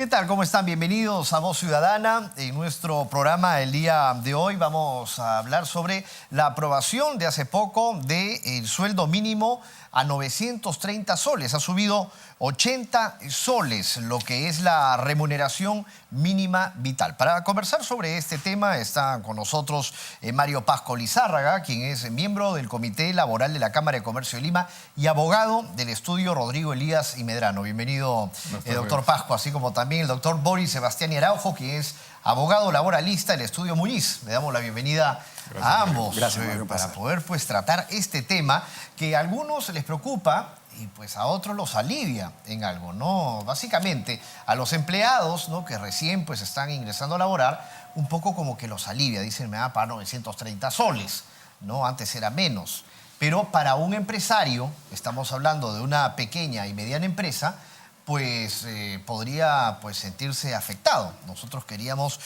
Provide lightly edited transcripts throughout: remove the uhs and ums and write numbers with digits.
tal? ¿Cómo están? Bienvenidos a Voz Ciudadana. En nuestro programa el día de hoy vamos a hablar sobre la aprobación de hace poco del sueldo mínimo a 930 soles. Ha subido 80 soles, lo que es la remuneración mínima vital. Para conversar sobre este tema está con nosotros Mario Pasco Lizárraga, quien es miembro del Comité Laboral de la Cámara de Comercio de Lima y abogado del estudio Rodrigo Elías y Medrano. Bienvenido, doctor Pasco, así como también el doctor Boris Sebastián Araujo, quien es abogado laboralista del estudio Muñiz. Le damos la bienvenida a ambos. Gracias, Mario, para poder tratar este tema que a algunos les preocupa y pues a otros los alivia en algo, ¿no? Básicamente a los empleados, ¿no?, que recién pues están ingresando a laborar, un poco como que los alivia. Dicen, me va a pagar 930 soles, ¿no? Antes era menos. Pero para un empresario, estamos hablando de una pequeña y mediana empresa, pues podría pues sentirse afectado. Nosotros queríamos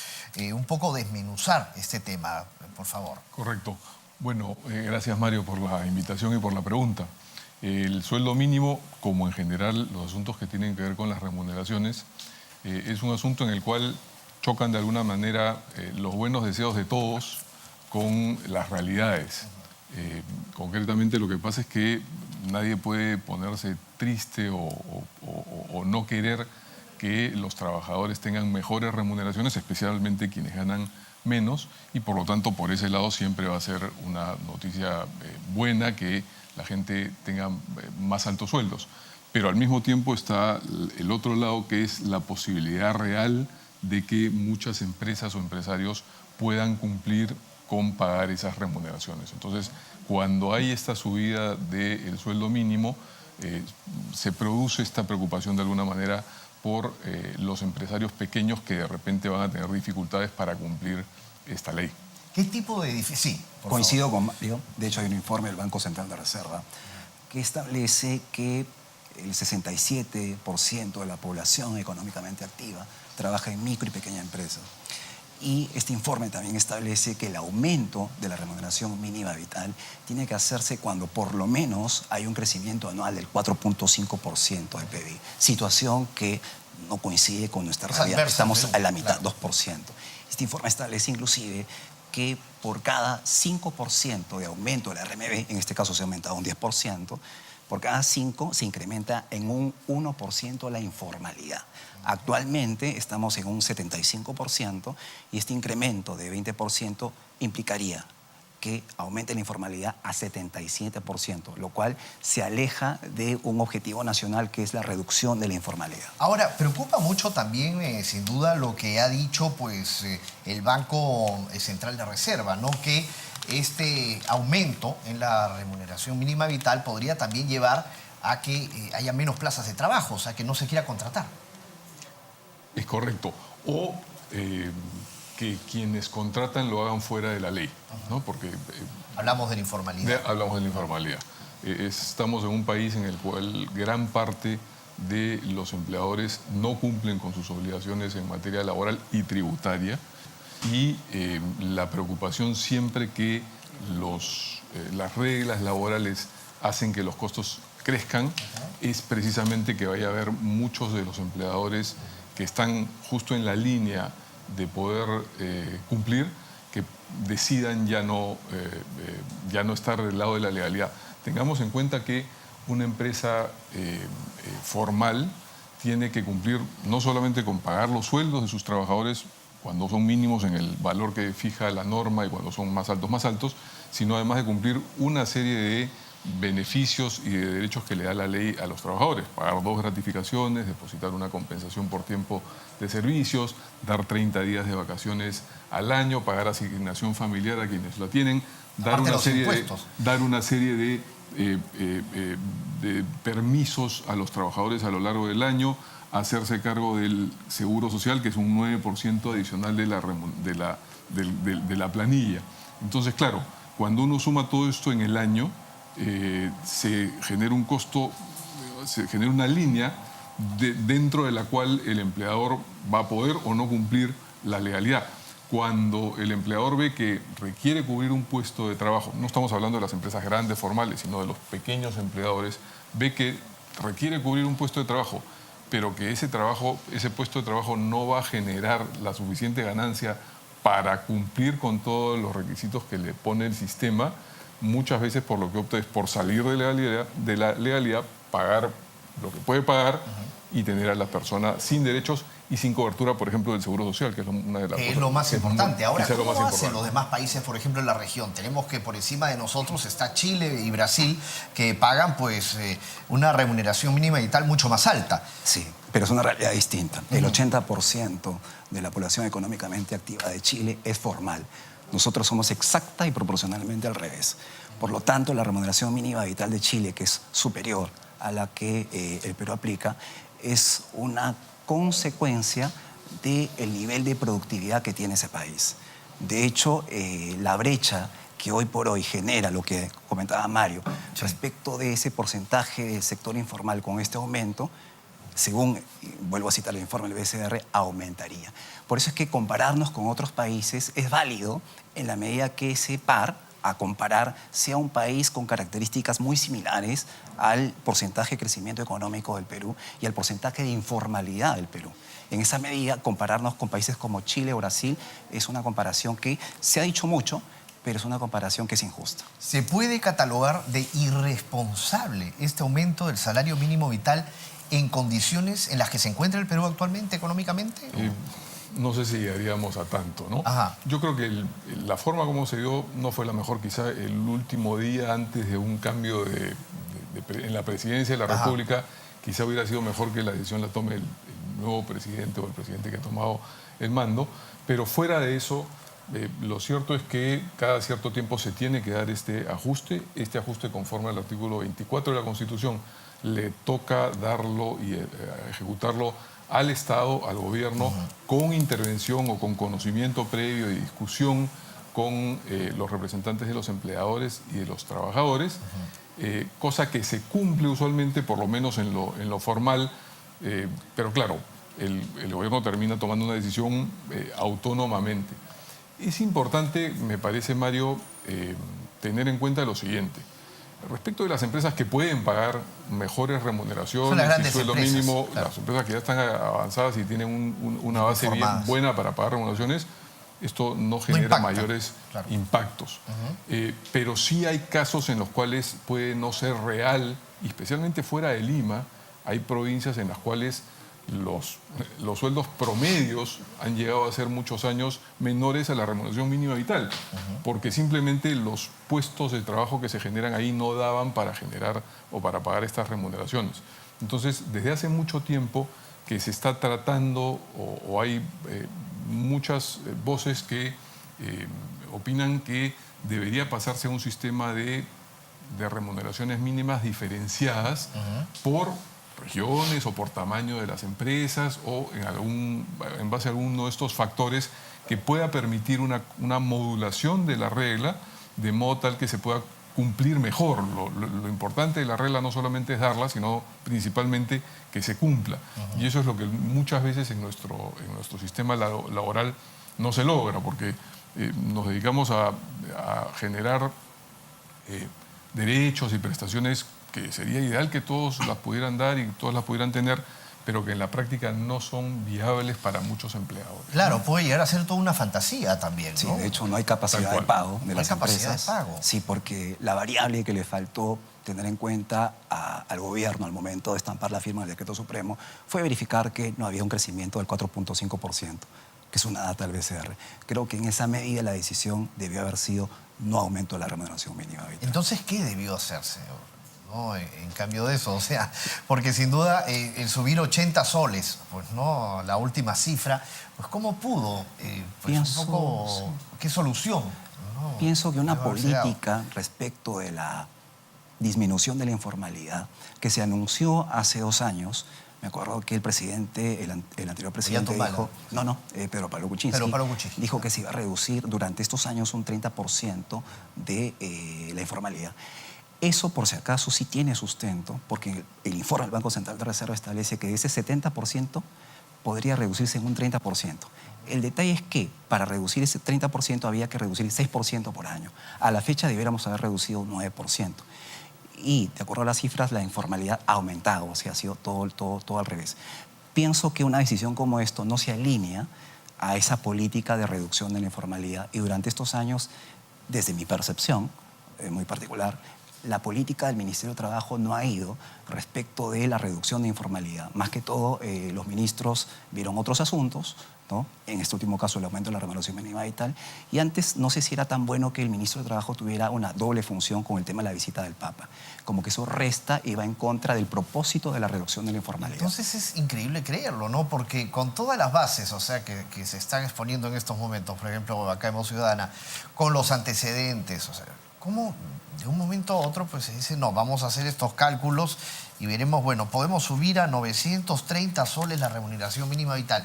un poco desmenuzar este tema, por favor. Correcto. Bueno, gracias Mario por la invitación y por la pregunta. El sueldo mínimo, como en general los asuntos que tienen que ver con las remuneraciones, es un asunto en el cual chocan de alguna manera los buenos deseos de todos con las realidades. Concretamente lo que pasa es que nadie puede ponerse triste o no querer que los trabajadores tengan mejores remuneraciones, especialmente quienes ganan menos, y por lo tanto por ese lado siempre va a ser una noticia buena que la gente tenga más altos sueldos. Pero al mismo tiempo está el otro lado, que es la posibilidad real de que muchas empresas o empresarios puedan cumplir con pagar esas remuneraciones. Entonces, cuando hay esta subida del sueldo mínimo, se produce esta preocupación de alguna manera por los empresarios pequeños que de repente van a tener dificultades para cumplir esta ley. ¿Qué tipo de sí? Coincido con Mario. De hecho, hay un informe del Banco Central de Reserva que establece que el 67% de la población económicamente activa trabaja en micro y pequeña empresa. Y este informe también establece que el aumento de la remuneración mínima vital tiene que hacerse cuando por lo menos hay un crecimiento anual del 4.5% del PIB. Situación que no coincide con nuestra realidad. Estamos a la mitad, claro. 2%. Este informe establece inclusive que por cada 5% de aumento de la RMB, en este caso se ha aumentado un 10%, por cada 5 se incrementa en un 1% la informalidad. Actualmente estamos en un 75% y este incremento de 20% implicaría que aumente la informalidad a 77%, lo cual se aleja de un objetivo nacional que es la reducción de la informalidad. Ahora, preocupa mucho también, sin duda, lo que ha dicho pues, el Banco Central de Reserva, ¿no?, que este aumento en la remuneración mínima vital podría también llevar a que haya menos plazas de trabajo, o sea, que no se quiera contratar. Es correcto. O que quienes contratan lo hagan fuera de la ley, ¿no? Porque hablamos de la informalidad. Hablamos de la informalidad. Estamos en un país en el cual gran parte de los empleadores no cumplen con sus obligaciones en materia laboral y tributaria, y la preocupación siempre que las reglas laborales hacen que los costos crezcan es precisamente que vaya a haber muchos de los empleadores que están justo en la línea de poder cumplir, que decidan ya no estar del lado de la legalidad. Tengamos en cuenta que una empresa formal tiene que cumplir no solamente con pagar los sueldos de sus trabajadores cuando son mínimos en el valor que fija la norma y cuando son más altos, sino además de cumplir una serie de beneficios y de derechos que le da la ley a los trabajadores. Pagar 2 gratificaciones, depositar una compensación por tiempo de servicios, dar 30 días de vacaciones al año, pagar asignación familiar a quienes la tienen, dar una serie de permisos a los trabajadores a lo largo del año, hacerse cargo del seguro social, que es un 9% adicional de la planilla. Entonces, claro, cuando uno suma todo esto en el año, se genera un costo, se genera una línea dentro de la cual el empleador va a poder o no cumplir la legalidad. Cuando el empleador ve que requiere cubrir un puesto de trabajo, no estamos hablando de las empresas grandes formales, sino de los pequeños empleadores, ve que requiere cubrir un puesto de trabajo pero que ese puesto de trabajo no va a generar la suficiente ganancia para cumplir con todos los requisitos que le pone el sistema, muchas veces por lo que opta es por salir de la legalidad, pagar lo que puede pagar y tener a la persona sin derechos y sin cobertura, por ejemplo, del Seguro Social, que es una de las cosas. Es lo más importante. Ahora, quizá lo ¿cómo más hacen importante. los demás países, por ejemplo, en la región? Tenemos que por encima de nosotros está Chile y Brasil, que pagan pues una remuneración mínima vital mucho más alta. Sí, pero es una realidad distinta. El 80% de la población económicamente activa de Chile es formal. Nosotros somos exacta y proporcionalmente al revés. Por lo tanto, la remuneración mínima vital de Chile, que es superior a la que el Perú aplica, es una consecuencia del nivel de productividad que tiene ese país. De hecho, la brecha que hoy por hoy genera lo que comentaba Mario respecto de ese porcentaje del sector informal con este aumento, según, vuelvo a citar el informe del BCR, aumentaría. Por eso es que compararnos con otros países es válido en la medida que ese par a comparar sea un país con características muy similares al porcentaje de crecimiento económico del Perú y al porcentaje de informalidad del Perú. En esa medida, compararnos con países como Chile o Brasil es una comparación que se ha dicho mucho, pero es una comparación que es injusta. ¿Se puede catalogar de irresponsable este aumento del salario mínimo vital en condiciones en las que se encuentra el Perú actualmente económicamente? No sé si llegaríamos a tanto, ¿no? Ajá. Yo creo que la forma como se dio no fue la mejor. Quizá el último día antes de un cambio en la presidencia de la República, quizá hubiera sido mejor que la decisión la tome el nuevo presidente o el presidente que ha tomado el mando. Pero fuera de eso, lo cierto es que cada cierto tiempo se tiene que dar este ajuste. Este ajuste, conforme al artículo 24 de la Constitución, le toca darlo y ejecutarlo al Estado, al gobierno, con intervención o con conocimiento previo y discusión con los representantes de los empleadores y de los trabajadores, cosa que se cumple usualmente, por lo menos en lo formal, pero claro, el gobierno termina tomando una decisión autónomamente. Es importante, me parece, Mario, tener en cuenta lo siguiente. Respecto de las empresas que pueden pagar mejores remuneraciones y sueldo mínimo, claro. Las empresas que ya están avanzadas y tienen una base bien buena para pagar remuneraciones, esto no genera mayores impactos. Pero sí hay casos en los cuales puede no ser real, y especialmente fuera de Lima, hay provincias en las cuales los sueldos promedios han llegado a ser muchos años menores a la remuneración mínima vital, porque simplemente los puestos de trabajo que se generan ahí no daban para generar o para pagar estas remuneraciones. Entonces, desde hace mucho tiempo que se está tratando, o hay muchas voces que opinan que debería pasarse a un sistema de remuneraciones mínimas diferenciadas por regiones o por tamaño de las empresas o en base a alguno de estos factores que pueda permitir una modulación de la regla de modo tal que se pueda cumplir mejor. Lo importante de la regla no solamente es darla, sino principalmente que se cumpla. Y eso es lo que muchas veces en nuestro sistema laboral no se logra, porque nos dedicamos a generar derechos y prestaciones que sería ideal que todos las pudieran dar y todos las pudieran tener, pero que en la práctica no son viables para muchos empleadores. Claro, puede llegar a ser toda una fantasía también, ¿no? Sí, de hecho no hay capacidad de pago de las empresas. De pago. Sí, porque la variable que le faltó tener en cuenta al gobierno al momento de estampar la firma del Decreto Supremo fue verificar que no había un crecimiento del 4.5%, que es una data del BCR. Creo que en esa medida la decisión debió haber sido no aumento de la remuneración mínima vital. Entonces, ¿qué debió hacerse, ¿no? En cambio de eso, o sea, porque sin duda el subir 80 soles, pues no, la última cifra, pues ¿cómo pudo? Pues Pienso, un poco, sí. ¿qué solución? ¿No? Pienso que una Debe haberse dado. política respecto de la disminución de la informalidad que se anunció hace 2 años, me acuerdo que el presidente, el anterior presidente dijo, Pedro Pablo Kuczynski, dijo que se iba a reducir durante estos años un 30% de la informalidad. Eso, por si acaso, sí tiene sustento, porque el informe del Banco Central de Reserva establece que de ese 70% podría reducirse en un 30%. El detalle es que para reducir ese 30% había que reducir el 6% por año. A la fecha debiéramos haber reducido un 9%. y de acuerdo a las cifras la informalidad ha aumentado, o sea, ha sido todo al revés. Pienso que una decisión como esto no se alinea a esa política de reducción de la informalidad y durante estos años, desde mi percepción muy particular, la política del Ministerio de Trabajo no ha ido respecto de la reducción de informalidad. Más que todo, los ministros vieron otros asuntos, ¿no? En este último caso el aumento de la remuneración mínima y tal. Y antes no sé si era tan bueno que el ministro de Trabajo tuviera una doble función con el tema de la visita del Papa. Como que eso resta y va en contra del propósito de la reducción de la informalidad. Entonces es increíble creerlo, ¿no? Porque con todas las bases, o sea, que se están exponiendo en estos momentos, por ejemplo, acá en Voz Ciudadana, con los antecedentes, o sea, ¿cómo de un momento a otro pues se dice, no, vamos a hacer estos cálculos y veremos, bueno, podemos subir a 930 soles la remuneración mínima vital?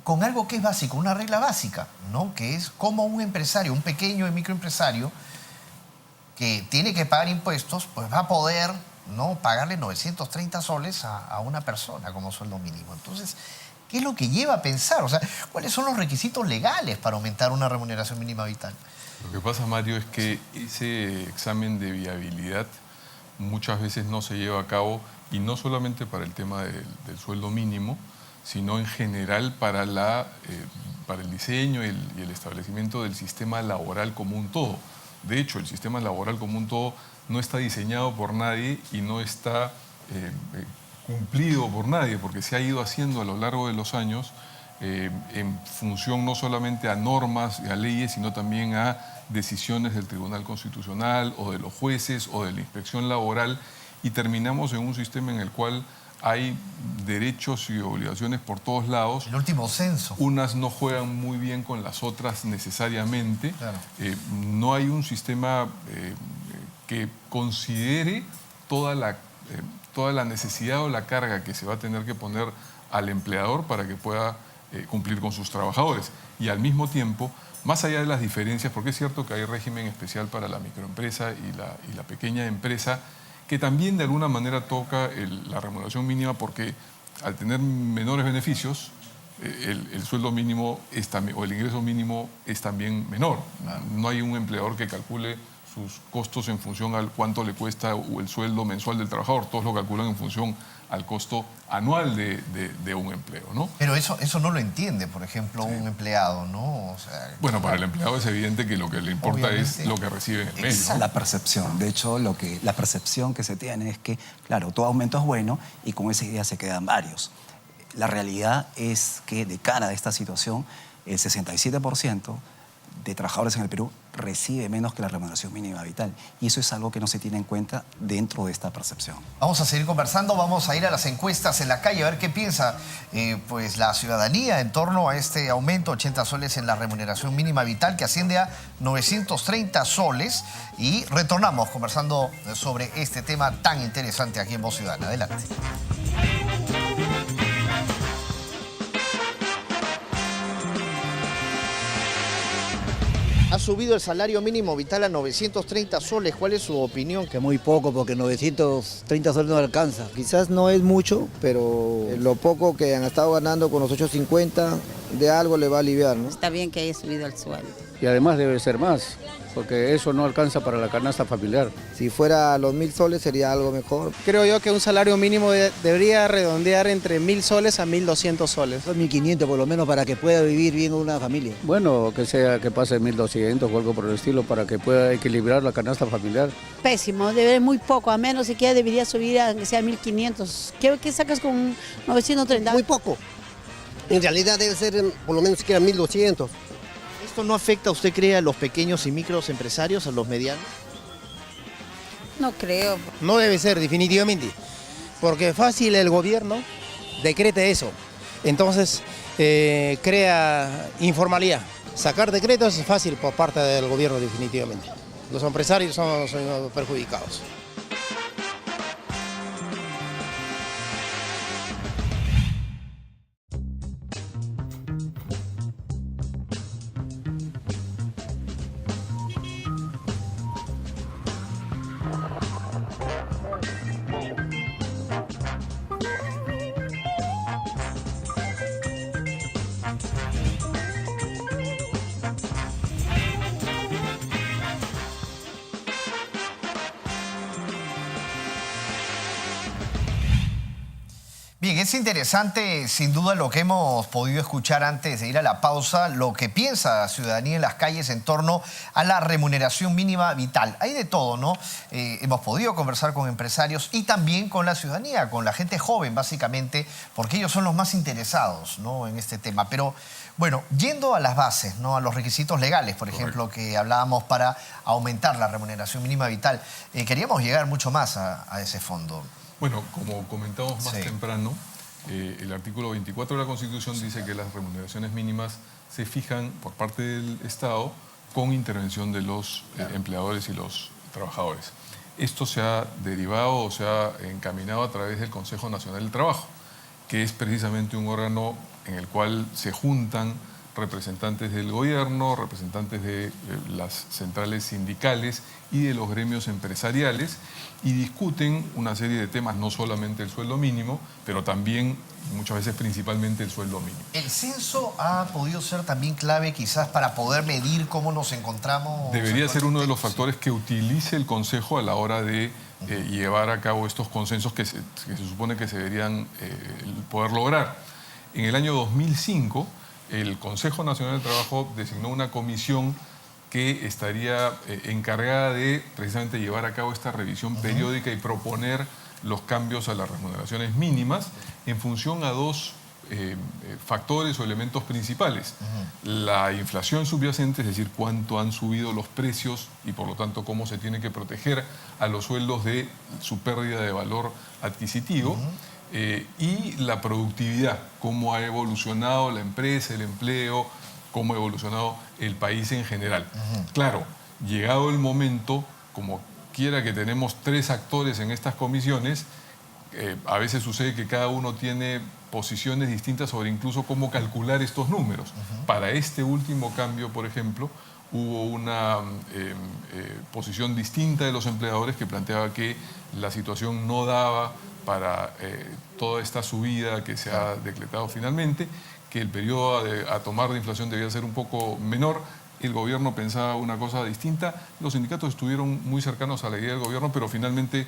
Con algo que es básico, una regla básica, ¿no? Que es como un empresario, un pequeño y microempresario que tiene que pagar impuestos, pues va a poder, ¿no?, pagarle 930 soles a una persona como sueldo mínimo. Entonces, ¿qué es lo que lleva a pensar? O sea, ¿cuáles son los requisitos legales para aumentar una remuneración mínima vital? Lo que pasa, Mario, es que ese examen de viabilidad muchas veces no se lleva a cabo, y no solamente para el tema del sueldo mínimo, sino en general para el diseño y el establecimiento del sistema laboral como un todo. De hecho, el sistema laboral como un todo no está diseñado por nadie y no está cumplido por nadie, porque se ha ido haciendo a lo largo de los años en función no solamente a normas y a leyes, sino también a decisiones del Tribunal Constitucional o de los jueces o de la inspección laboral, y terminamos en un sistema en el cual hay derechos y obligaciones por todos lados. El último censo. Unas no juegan muy bien con las otras necesariamente. Claro. No hay un sistema que considere toda la necesidad o la carga que se va a tener que poner al empleador para que pueda cumplir con sus trabajadores. Y al mismo tiempo, más allá de las diferencias, porque es cierto que hay régimen especial para la microempresa y la pequeña empresa, que también de alguna manera toca la remuneración mínima, porque al tener menores beneficios, el sueldo mínimo o el ingreso mínimo es también menor. No hay un empleador que calcule sus costos en función a cuánto le cuesta el sueldo mensual del trabajador. Todos lo calculan en función al costo anual de un empleo, ¿no? Pero eso no lo entiende, por ejemplo, un empleado, ¿no? O sea, bueno, para el empleado es evidente que lo que le importa obviamente es lo que recibe en el mes, Esa es ¿no? la percepción. De hecho, la percepción que se tiene es que, claro, todo aumento es bueno y con esa idea se quedan varios. La realidad es que de cara a esta situación, el 67% de trabajadores en el Perú recibe menos que la remuneración mínima vital. Y eso es algo que no se tiene en cuenta dentro de esta percepción. vamos a seguir conversando, vamos a ir a las encuestas en la calle a ver qué piensa pues la ciudadanía en torno a este aumento, 80 soles en la remuneración mínima vital, que asciende a 930 soles. Y retornamos conversando sobre este tema tan interesante aquí en Voz Ciudadana. Adelante. Ha subido el salario mínimo vital a 930 soles. ¿Cuál es su opinión? Que muy poco, porque 930 soles no alcanza. Quizás no es mucho, pero lo poco que han estado ganando con los 850 de algo le va a aliviar, ¿no? Está bien que haya subido el sueldo. Y además debe ser más, porque eso no alcanza para la canasta familiar. Si fuera los 1000 soles sería algo mejor. Creo yo que un salario mínimo debería redondear entre 1000 soles a 1200 soles. 1500 por lo menos para que pueda vivir bien una familia. Bueno, que pase 1200 o algo por el estilo para que pueda equilibrar la canasta familiar. Pésimo, debe muy poco, a menos siquiera debería subir a que sea 1500. ¿Qué sacas con 930? Muy poco. En realidad debe ser por lo menos siquiera 1200. ¿Esto no afecta, usted cree, a los pequeños y micros empresarios, a los medianos? No creo. No debe ser, definitivamente, porque fácil el gobierno decreta eso. Entonces crea informalidad. Sacar decretos es fácil por parte del gobierno, definitivamente. Los empresarios son perjudicados. Bien, es interesante sin duda lo que hemos podido escuchar antes de ir a la pausa, lo que piensa la ciudadanía en las calles en torno a la remuneración mínima vital. Hay de todo, ¿no? Hemos podido conversar con empresarios y también con la ciudadanía, con la gente joven básicamente, porque ellos son los más interesados, ¿no?, en este tema. Pero bueno, yendo a las bases, ¿no?, a los requisitos legales, por ejemplo, que hablábamos para aumentar la remuneración mínima vital, queríamos llegar mucho más a ese fondo. Bueno, como comentamos más temprano, el artículo 24 de la Constitución dice que las remuneraciones mínimas se fijan por parte del Estado con intervención de los empleadores y los trabajadores. Esto se ha derivado o se ha encaminado a través del Consejo Nacional del Trabajo, que es precisamente un órgano en el cual se juntan representantes del gobierno, representantes de las centrales sindicales y de los gremios empresariales y discuten una serie de temas, no solamente el sueldo mínimo, pero también, muchas veces principalmente, el sueldo mínimo. ¿El censo ha podido ser también clave quizás para poder medir cómo nos encontramos? Debería ser uno de los factores que utilice el Consejo a la hora de llevar a cabo estos consensos que se supone que se deberían poder lograr. En el año 2005, el Consejo Nacional del Trabajo designó una comisión que estaría encargada de precisamente llevar a cabo esta revisión periódica y proponer los cambios a las remuneraciones mínimas en función a dos factores o elementos principales. La inflación subyacente, es decir, cuánto han subido los precios y por lo tanto cómo se tiene que proteger a los sueldos de su pérdida de valor adquisitivo. Y la productividad, cómo ha evolucionado la empresa, el empleo, cómo ha evolucionado el país en general. Claro, llegado el momento, como quiera que tenemos 3 actores en estas comisiones, a veces sucede que cada uno tiene posiciones distintas sobre incluso cómo calcular estos números. Para este último cambio, por ejemplo, hubo una posición distinta de los empleadores que planteaba que la situación no daba para toda esta subida que se ha decretado finalmente, que el periodo a tomar de inflación debía ser un poco menor. El gobierno pensaba una cosa distinta. Los sindicatos estuvieron muy cercanos a la idea del gobierno, pero finalmente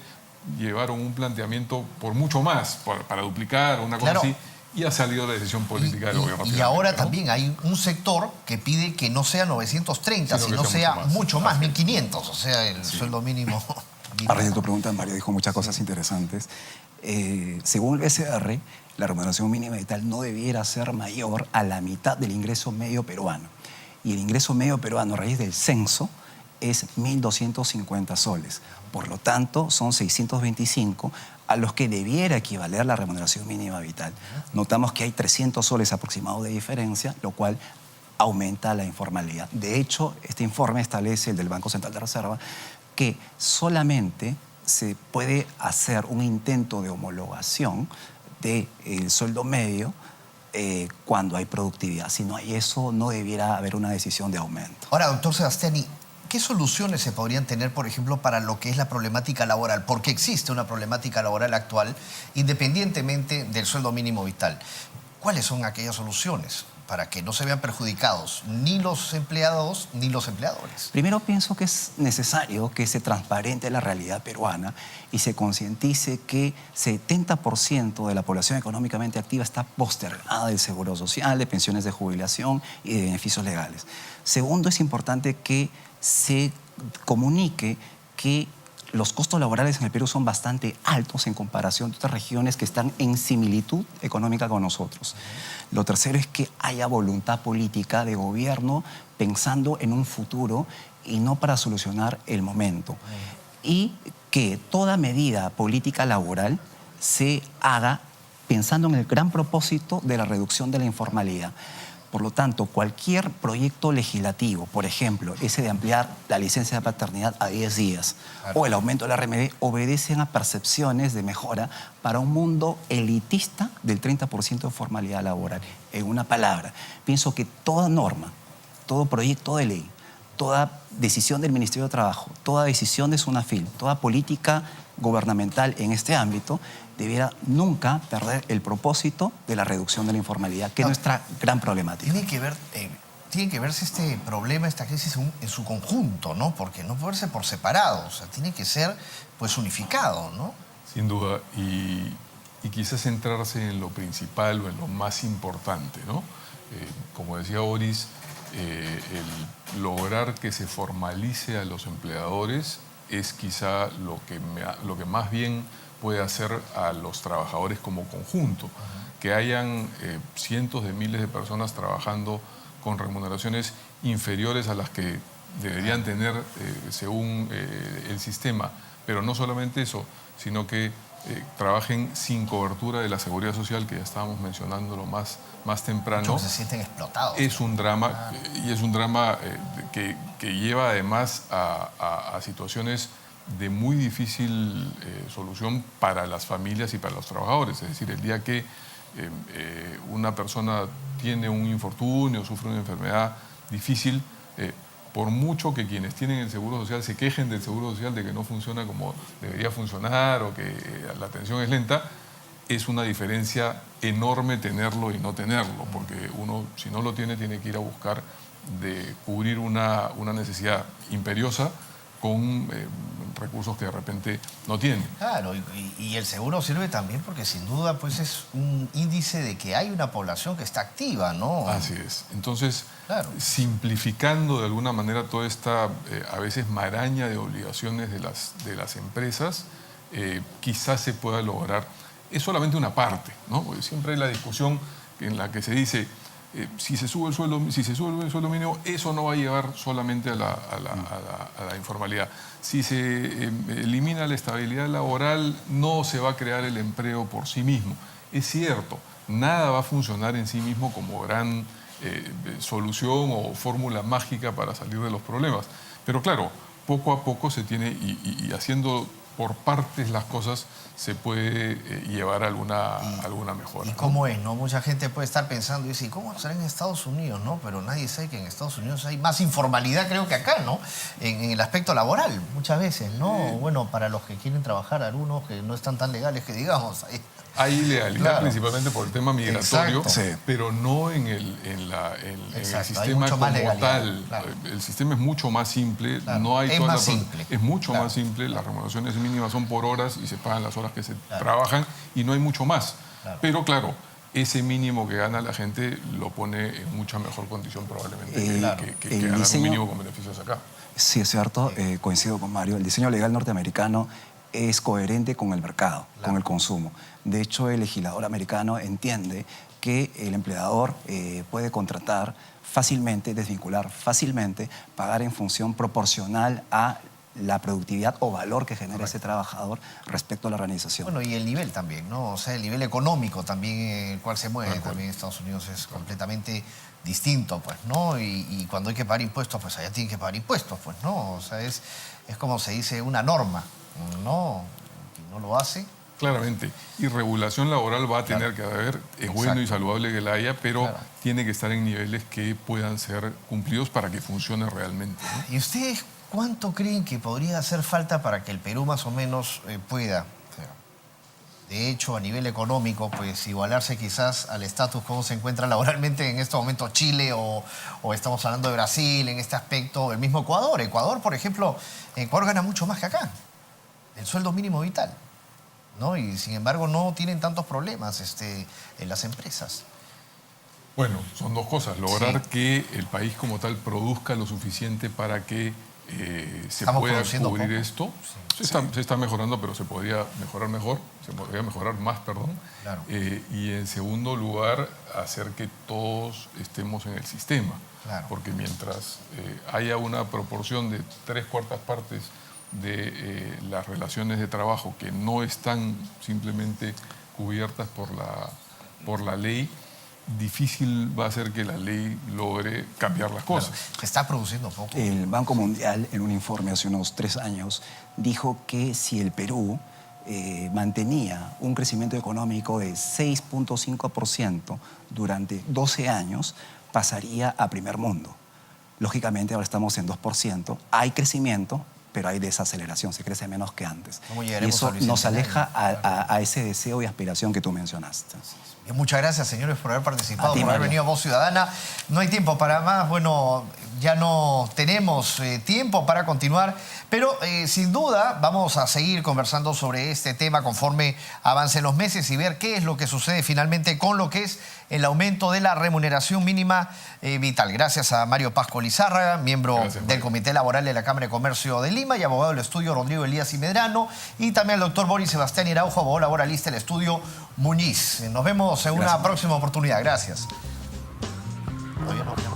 llevaron un planteamiento por mucho más, para duplicar o una cosa así, y ha salido la decisión política del gobierno. Y ahora también hay un sector que pide que no sea 930, sino sea mucho más, 1.500, o sea, el sueldo mínimo. A raíz de tu pregunta, Mario dijo muchas cosas interesantes. Según el BCR, la remuneración mínima vital no debiera ser mayor a la mitad del ingreso medio peruano. Y el ingreso medio peruano a raíz del censo es 1.250 soles. Por lo tanto, son 625 a los que debiera equivaler la remuneración mínima vital. Notamos que hay 300 soles aproximados de diferencia, lo cual aumenta la informalidad. De hecho, este informe establece, el del Banco Central de Reserva, que solamente se puede hacer un intento de homologación del sueldo medio cuando hay productividad. Si no hay eso, no debiera haber una decisión de aumento. Ahora, doctor Sebastiani, ¿qué soluciones se podrían tener, por ejemplo, para lo que es la problemática laboral? Porque existe una problemática laboral actual, independientemente del sueldo mínimo vital. ¿Cuáles son aquellas soluciones para que no se vean perjudicados ni los empleados ni los empleadores? Primero, pienso que es necesario que se transparente la realidad peruana y se concientice que 70% de la población económicamente activa está postergada del seguro social, de pensiones de jubilación y de beneficios legales. Segundo, es importante que se comunique que los costos laborales en el Perú son bastante altos en comparación de otras regiones que están en similitud económica con nosotros. Lo tercero es que haya voluntad política de gobierno pensando en un futuro y no para solucionar el momento. Y que toda medida política laboral se haga pensando en el gran propósito de la reducción de la informalidad. Por lo tanto, cualquier proyecto legislativo, por ejemplo, ese de ampliar la licencia de paternidad a 10 días o el aumento del RMD, obedecen a percepciones de mejora para un mundo elitista del 30% de formalidad laboral. En una palabra, pienso que toda norma, todo proyecto de ley, toda decisión del Ministerio de Trabajo, toda decisión de SUNAFIL, toda política gubernamental en este ámbito debiera nunca perder el propósito de la reducción de la informalidad, que es nuestra gran problemática. Tiene que verse este problema, esta crisis en su conjunto, ¿no? Porque no puede verse por separado, o sea, tiene que ser pues unificado, ¿no? Sin duda, y y quizás centrarse en lo principal o en lo más importante, ¿no? Como decía Boris, el lograr que se formalice a los empleadores es quizá lo que más bien puede hacer a los trabajadores como conjunto. Que hayan cientos de miles de personas trabajando con remuneraciones inferiores a las que deberían tener según el sistema. Pero no solamente eso, sino que trabajen sin cobertura de la seguridad social, que ya estábamos mencionándolo más temprano. Muchos se sienten explotados. Es un drama, y es un drama que lleva además a situaciones de muy difícil solución para las familias y para los trabajadores. Es decir, el día que una persona tiene un infortunio, sufre una enfermedad difícil, por mucho que quienes tienen el seguro social se quejen del seguro social de que no funciona como debería funcionar o que la atención es lenta, es una diferencia enorme tenerlo y no tenerlo, porque uno, si no lo tiene, tiene que ir a buscar de cubrir una necesidad imperiosa con recursos que de repente no tiene. Claro, y el seguro sirve también porque sin duda pues es un índice de que hay una población que está activa, ¿no? Así es. Entonces, claro, simplificando de alguna manera toda esta a veces maraña de obligaciones de las empresas, quizás se pueda lograr. Es solamente una parte, ¿no? Porque siempre hay la discusión en la que se dice si se sube el sueldo mínimo, eso no va a llevar solamente a la informalidad. Si se elimina la estabilidad laboral, no se va a crear el empleo por sí mismo. Es cierto, nada va a funcionar en sí mismo como gran solución o fórmula mágica para salir de los problemas. Pero claro, poco a poco se tiene, y haciendo por partes las cosas, se puede llevar a alguna mejora. ¿Y cómo es, no? Mucha gente puede estar pensando y decir, ¿cómo será en Estados Unidos, no? Pero nadie sabe que en Estados Unidos hay más informalidad, creo que acá, ¿no? En el aspecto laboral, muchas veces, ¿no? Bueno, para los que quieren trabajar, algunos que no están tan legales, que digamos. Hay ilegalidad, claro, principalmente por el tema migratorio, sí, pero no en el sistema como tal. Claro. El sistema es mucho más simple. Claro. No hay es mucho más simple. Las remuneraciones mínimas son por horas y se pagan las horas que se trabajan y no hay mucho más. Claro. Pero claro, ese mínimo que gana la gente lo pone en mucha mejor condición probablemente que ganar un mínimo con beneficios acá. Sí, es cierto, coincido con Mario. El diseño legal norteamericano es coherente con el mercado, con el consumo. De hecho, el legislador americano entiende que el empleador puede contratar fácilmente, desvincular fácilmente, pagar en función proporcional a la productividad o valor que genera ese trabajador respecto a la organización. Bueno, y el nivel también, ¿no? O sea, el nivel económico también en el cual se mueve también en Estados Unidos es completamente distinto, pues, ¿no? Y cuando hay que pagar impuestos, pues allá tienen que pagar impuestos, pues, ¿no? O sea, es como se dice, una norma, ¿no? Quien no lo hace. Claramente. Y regulación laboral va a tener que haber. Es bueno y saludable que la haya, pero tiene que estar en niveles que puedan ser cumplidos para que funcione realmente, ¿no? ¿Y ustedes cuánto creen que podría hacer falta para que el Perú más o menos pueda, de hecho, a nivel económico, pues igualarse quizás al estatus como se encuentra laboralmente en este momento Chile o estamos hablando de Brasil en este aspecto, el mismo Ecuador? Ecuador, por ejemplo, Ecuador gana mucho más que acá, el sueldo mínimo vital, ¿no? Y sin embargo no tienen tantos problemas en las empresas. Bueno, son dos cosas. Lograr que el país como tal produzca lo suficiente para que se pueda cubrir esto. Se está mejorando, pero se podría mejorar mejor, se podría mejorar más, perdón. Claro. Y en segundo lugar, hacer que todos estemos en el sistema. Claro. Porque mientras haya una proporción de 3/4 partes de las relaciones de trabajo que no están simplemente cubiertas por la ley, difícil va a ser que la ley logre cambiar las cosas. Claro, se está produciendo poco. El Banco Mundial, en un informe hace unos 3 años, dijo que si el Perú mantenía un crecimiento económico de 6.5% durante 12 años, pasaría a primer mundo. Lógicamente, ahora estamos en 2%. Hay crecimiento, pero hay desaceleración, se crece menos que antes. Y eso nos aleja a ese deseo y aspiración que tú mencionaste. Muchas gracias, señores, por haber participado, por haber venido a Voz Ciudadana. No hay tiempo para más. Bueno, ya no tenemos tiempo para continuar, pero sin duda vamos a seguir conversando sobre este tema conforme avancen los meses y ver qué es lo que sucede finalmente con lo que es el aumento de la remuneración mínima vital. Gracias a Mario Pasco Lizárraga, miembro del Comité Laboral de la Cámara de Comercio de Lima y abogado del estudio Rodrigo Elías y Medrano, y también al doctor Boris Sebastián Iraujo, abogado laboralista del estudio Muñiz. Nos vemos en una próxima oportunidad. Gracias. Todavía no.